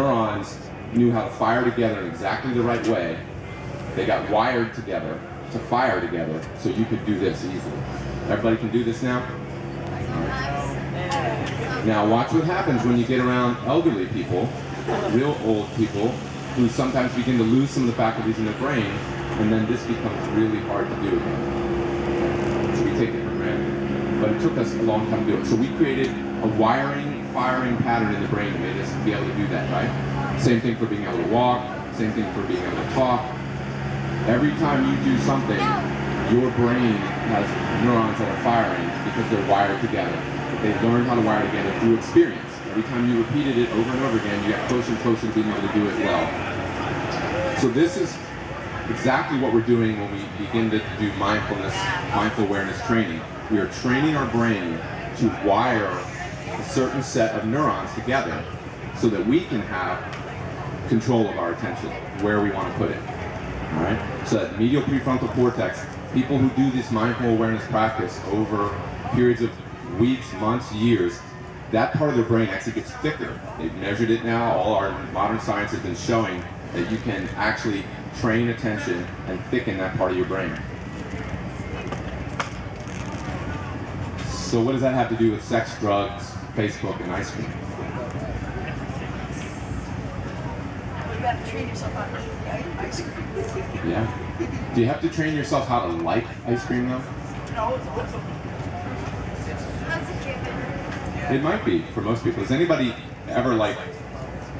neurons knew how to fire together in exactly the right way. They got wired together to fire together, so you could do this easily. Everybody can do this now? Now watch what happens when you get around elderly people, real old people, who sometimes begin to lose some of the faculties in their brain, and then this becomes really hard to do again. So we take it for granted. But it took us a long time to do it. So we created a wiring, firing pattern in the brain that made us be able to do that, right? Same thing for being able to walk, same thing for being able to talk. Every time you do something, your brain has neurons that are firing because they're wired together. They learned how to wire together through experience. Every time you repeated it over and over again, you got closer and closer to being able to do it well. So this is exactly what we're doing when we begin to do mindful awareness training. We are training our brain to wire a certain set of neurons together so that we can have control of our attention, where we want to put it. All right? So that medial prefrontal cortex, people who do this mindful awareness practice over periods of weeks, months, years, that part of their brain actually gets thicker. They've measured it now. All our modern science has been showing that you can actually train attention and thicken that part of your brain. So what does that have to do with sex, drugs, Facebook, and ice cream? You have to train yourself how to like ice cream. Yeah. Do you have to train yourself how to like ice cream though? No, That's a given. It might be for most people. Has anybody ever like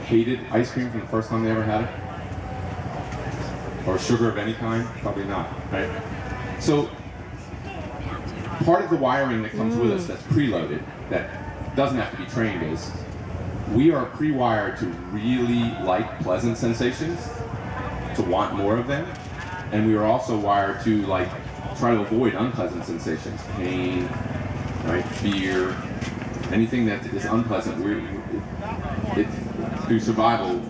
hated ice cream from the first time they ever had it? Or sugar of any kind? Probably not, right? So part of the wiring that comes with us that's preloaded, that doesn't have to be trained, is we are pre-wired to really like pleasant sensations, to want more of them, and we are also wired to like try to avoid unpleasant sensations, pain, right, fear, anything that is unpleasant. Through survival,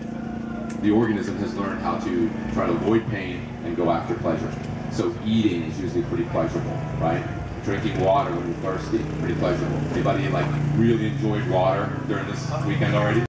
the organism has learned how to try to avoid pain and go after pleasure. So eating is usually pretty pleasurable, right? Drinking water when you're thirsty, pretty pleasurable. Anybody like really enjoyed water during this weekend already?